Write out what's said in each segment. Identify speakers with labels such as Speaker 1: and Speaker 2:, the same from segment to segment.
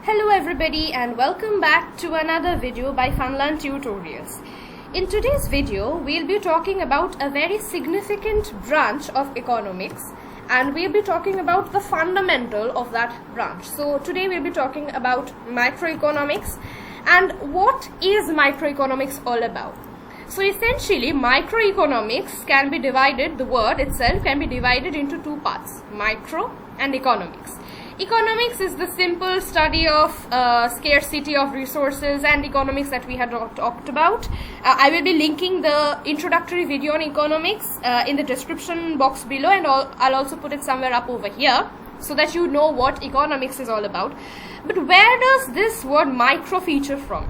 Speaker 1: Hello everybody and welcome back to another video by FunLearnTutorials. In today's video, we'll be talking about a very significant branch of economics and we'll be talking about the fundamental of that branch. So today we'll be talking about macroeconomics and what is microeconomics all about. So essentially macroeconomics can be divided, the word itself can be divided into two parts, micro and economics. Economics is the simple study of scarcity of resources and economics that we had talked about. I will be linking the introductory video on economics in the description box below, and I'll also put it somewhere up over here so that you know what economics is all about. But where does this word micro feature from?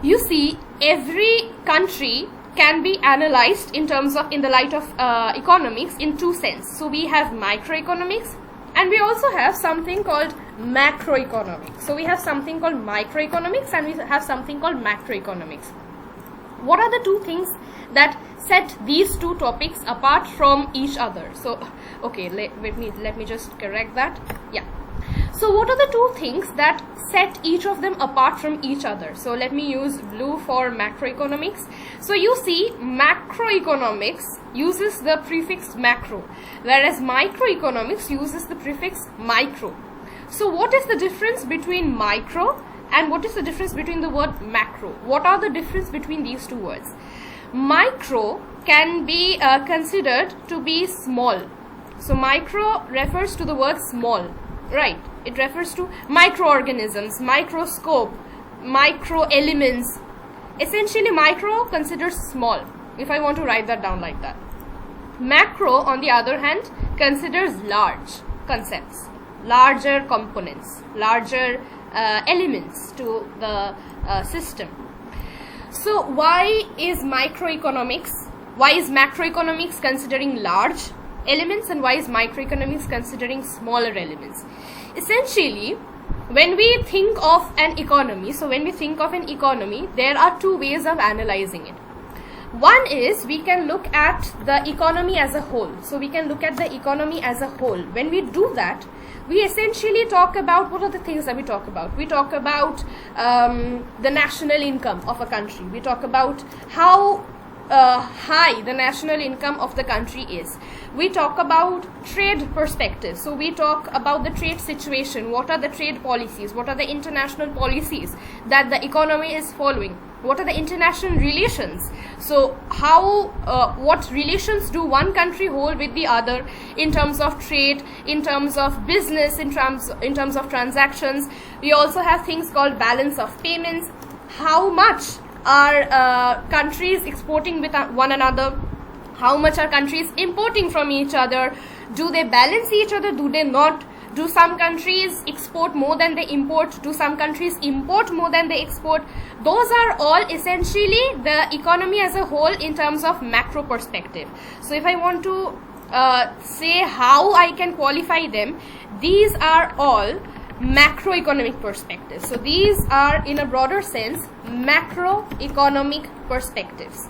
Speaker 1: You see, every country can be analyzed in the light of economics in two senses. So we have microeconomics and we also have something called macroeconomics. So we have something called microeconomics and we have something called macroeconomics. What are the two things that set these two topics apart from each other? So okay, let me just correct that. Yeah. So what are the two things that set each of them apart from each other? So let me use blue for macroeconomics. So you see, macroeconomics uses the prefix macro, whereas microeconomics uses the prefix micro. So what is the difference between micro and what is the difference between the word macro? What are the difference between these two words? Micro can be considered to be small. So micro refers to the word small, right? It refers to microorganisms, microscope, micro elements. Essentially micro considers small, if I want to write that down like that. Macro, on the other hand, considers large concepts, larger components, larger elements to the system. So why is macroeconomics considering large elements and why is microeconomics considering smaller elements? Essentially, when we think of an economy, there are two ways of analyzing it. One is we can look at the economy as a whole. So we can look at the economy as a whole. When we do that, we essentially talk about, what are the things that we talk about? We talk about the national income of a country. We talk about how high the national income of the country is. We talk about trade perspective. So we talk about the trade situation. What are the trade policies? What are the international policies that the economy is following? What are the international relations? So what relations do one country hold with the other in terms of trade, in terms of business, in terms of transactions? We also have things called balance of payments. How much are countries exporting with one another? How much are countries importing from each other? Do they balance each other? Do they not? Do some countries export more than they import? Do some countries import more than they export? Those are all essentially the economy as a whole in terms of macro perspective. So if I want to say how I can qualify them, these are all macroeconomic perspectives. So these are, in a broader sense, macroeconomic perspectives.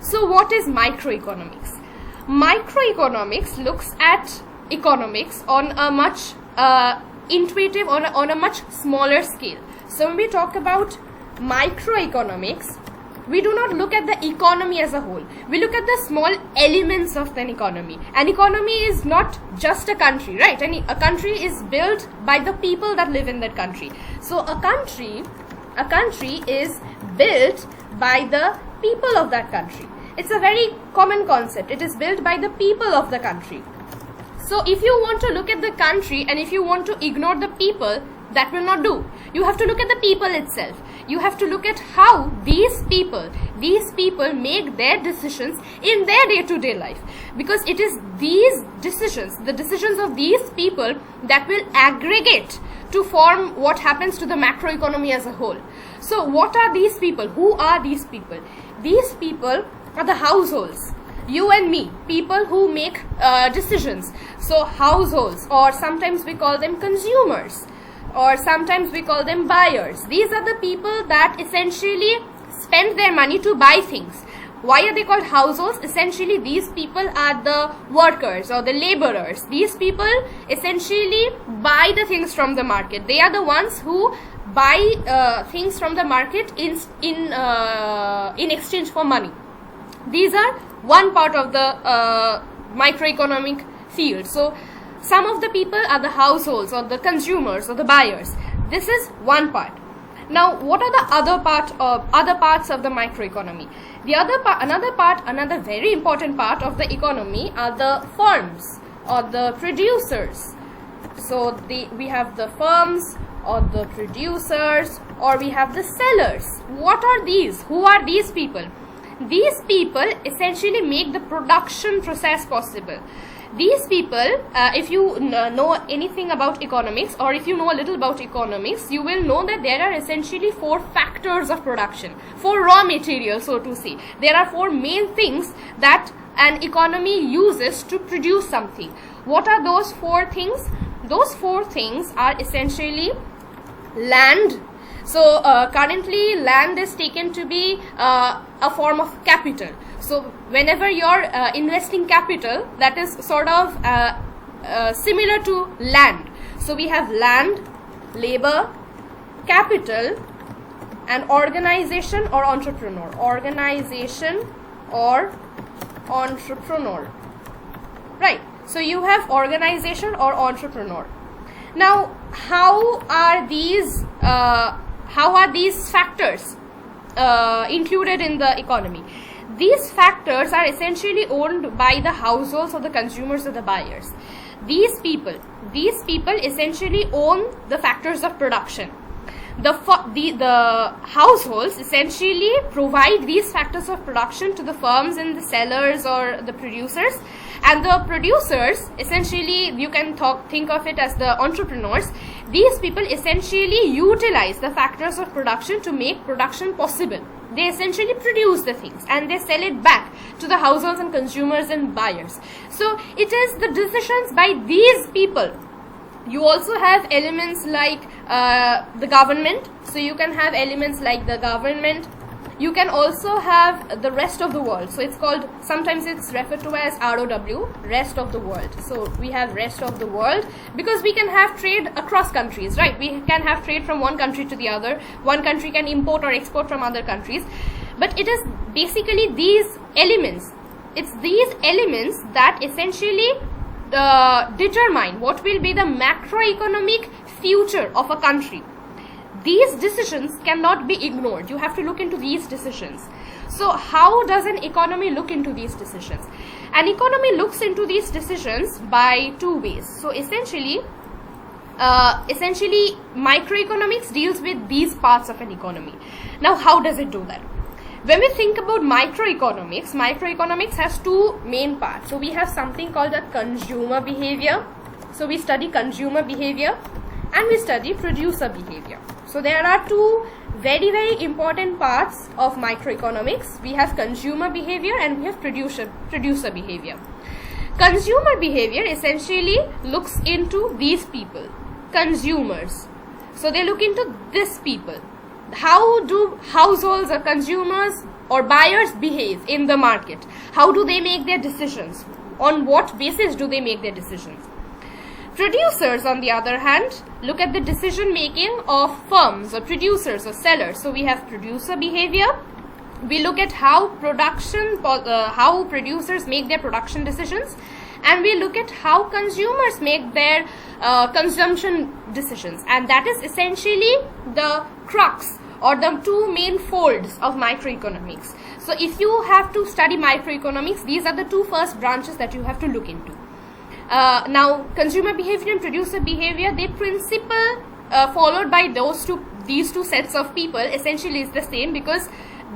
Speaker 1: So what is microeconomics? Microeconomics looks at economics on a much intuitive, on a much smaller scale. So when we talk about microeconomics, we do not look at the economy as a whole. We look at the small elements of an economy. An economy is not just a country, right? A country is built by the people that live in that country. So a country is built by the people of that country. It's a very common concept. It is built by the people of the country. So if you want to look at the country and if you want to ignore the people, that will not do. You have to look at the people itself. You have to look at how these people make their decisions in their day-to-day life. Because it is these decisions, the decisions of these people, that will aggregate to form what happens to the macroeconomy as a whole. So what are these people? Who are these people? These people are the households. You and me, people who make decisions. So households, or sometimes we call them consumers, or sometimes we call them buyers. These are the people that essentially spend their money to buy things. Why are they called households? Essentially, these people are the workers or the laborers. These people essentially buy the things from the market. They are the ones who buy things from the market in exchange for money. These are one part of the microeconomic field. So some of the people are the households or the consumers or the buyers. This is one part. Now, what are the other parts of the microeconomy? Another very important part of the economy are the firms or the producers. So we have the firms or the producers, or we have the sellers. What are these? Who are these people? These people essentially make the production process possible. These people, if you know anything about economics, or if you know a little about economics, you will know that there are essentially 4 factors of production, 4 raw materials, so to say. There are 4 main things that an economy uses to produce something. What are those 4 things? Those 4 things are essentially land. So currently land is taken to be a form of capital. So whenever you're investing capital, that is sort of similar to land. So we have land, labor, capital, and organization or entrepreneur. Organization or entrepreneur. Right. So you have organization or entrepreneur. Now, how are these factors included in the economy? These factors are essentially owned by the households or the consumers or the buyers. These people essentially own the factors of production. The households essentially provide these factors of production to the firms and the sellers or the producers, and the producers essentially, you can think of it as the entrepreneurs. These people essentially utilize the factors of production to make production possible. They essentially produce the things and they sell it back to the households and consumers and buyers. So it is the decisions by these people. You also have elements like the government. So you can have elements like the government. You can also have the rest of the world. So it's called, sometimes it's referred to as ROW, rest of the world. So we have rest of the world because we can have trade across countries, right? We can have trade from one country to the other. One country can import or export from other countries. But it is basically these elements. It's these elements that essentially determine what will be the macroeconomic future of a country. These decisions cannot be ignored. You have to look into these decisions. So how does an economy look into these decisions? An economy looks into these decisions by 2 ways. So essentially microeconomics deals with these parts of an economy. Now, how does it do that? When we think about microeconomics has 2 main parts. So we have something called a consumer behavior. So we study consumer behavior and we study producer behavior. So there are 2 very, very important parts of microeconomics. We have consumer behavior and we have producer behavior. Consumer behavior essentially looks into these people, consumers. So they look into these people. How do households or consumers or buyers behave in the market? How do they make their decisions? On what basis do they make their decisions? Producers, on the other hand, look at the decision making of firms or producers or sellers. So we have producer behavior. We look at how producers make their production decisions, and we look at how consumers make their consumption decisions. And that is essentially the crux or the 2 main folds of microeconomics. So if you have to study microeconomics, these are the 2 first branches that you have to look into. Now, consumer behavior and producer behavior, the principle followed by these two sets of people essentially is the same, because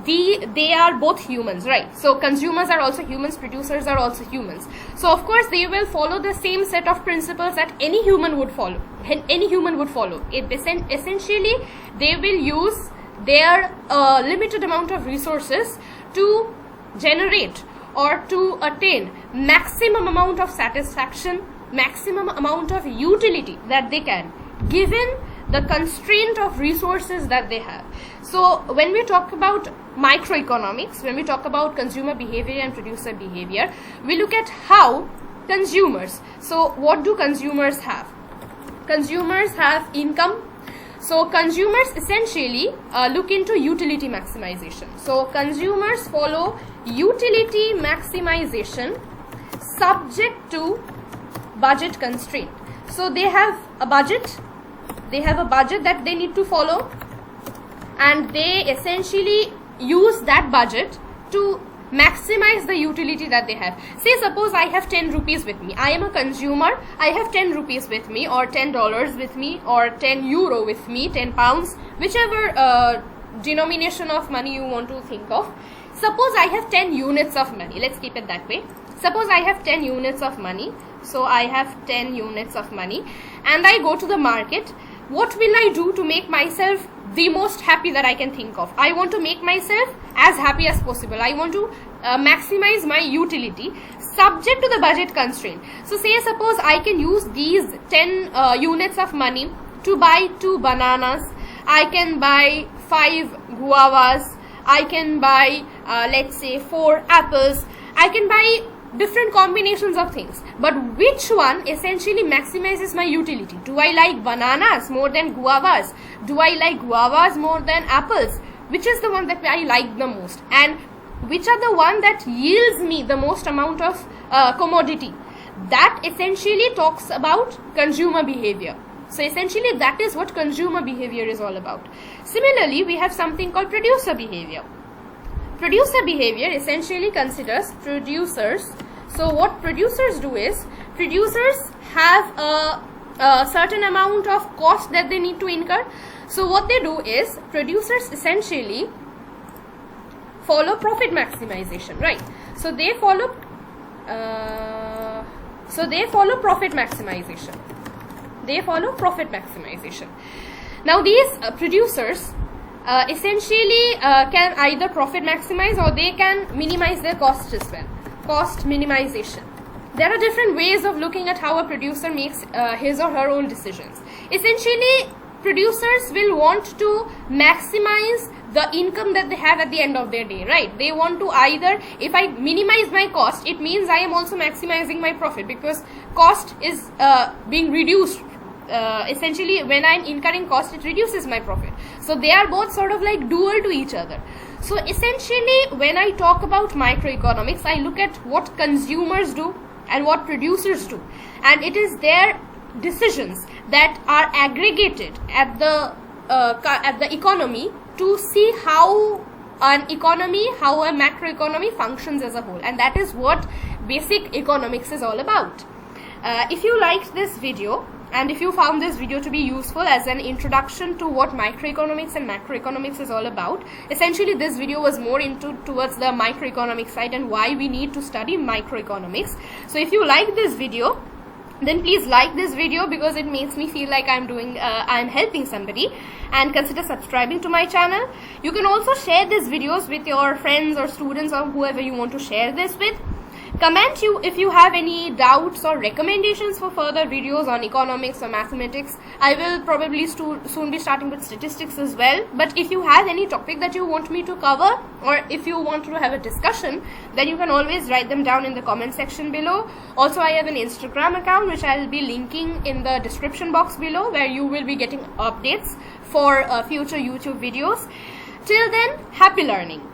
Speaker 1: they are both humans, right? So consumers are also humans, producers are also humans. So of course they will follow the same set of principles that any human would follow. Essentially, they will use their limited amount of resources to generate or to attain maximum amount of satisfaction, maximum amount of utility that they can, given the constraint of resources that they have. So when we talk about microeconomics, when we talk about consumer behavior and producer behavior, we look at how consumers, so what do consumers have? Consumers have income. So consumers essentially look into utility maximization. So consumers follow utility maximization subject to budget constraint. So they have a budget, that they need to follow, and they essentially use that budget to maximize the utility that they have. Say suppose I have 10 rupees with me. I am a consumer. I have 10 rupees with me, or $10 with me, or 10 euro with me, 10 pounds, whichever denomination of money you want to think of. Suppose I have 10 units of money. Let's keep it that way. Suppose I have 10 units of money. So I have 10 units of money and I go to the market. What will I do to make myself the most happy that I can think of? I want to make myself as happy as possible. I want to maximize my utility subject to the budget constraint. So say suppose I can use these 10 units of money to buy 2 bananas. I can buy 5 guavas. I can buy let's say 4 apples. I can buy different combinations of things, but which one essentially maximizes my utility? Do I like bananas more than guavas? Do I like guavas more than apples? Which is the one that I like the most, and which are the one that yields me the most amount of commodity? That essentially talks about consumer behavior. So essentially that is what consumer behavior is all about. Similarly, we have something called producer behavior. Producer behavior essentially considers producers. So what producers do is, producers have a certain amount of cost that they need to incur. So what they do is, producers essentially follow profit maximization, right? So they follow profit maximization. They follow profit maximization. Now these producers essentially can either profit maximize or they can minimize their costs as well. Cost minimization. There are different ways of looking at how a producer makes his or her own decisions. Essentially, producers will want to maximize the income that they have at the end of their day, right? They want to either, if I minimize my cost, it means I am also maximizing my profit, because cost is being reduced. Essentially, when I'm incurring cost, it reduces my profit. So they are both sort of like dual to each other. So essentially, when I talk about microeconomics, I look at what consumers do and what producers do, and it is their decisions that are aggregated at the economy to see how an economy, how a macroeconomy functions as a whole, and that is what basic economics is all about. If you liked this video, and if you found this video to be useful as an introduction to what microeconomics and macroeconomics is all about, essentially this video was more towards the microeconomic side and why we need to study microeconomics. So if you like this video, then please like this video, because it makes me feel like I'm helping somebody, and consider subscribing to my channel. You can also share these videos with your friends or students or whoever you want to share this with. Comment if you have any doubts or recommendations for further videos on economics or mathematics. I will probably soon be starting with statistics as well. But if you have any topic that you want me to cover, or if you want to have a discussion, then you can always write them down in the comment section below. Also, I have an Instagram account which I will be linking in the description box below, where you will be getting updates for future YouTube videos. Till then, happy learning.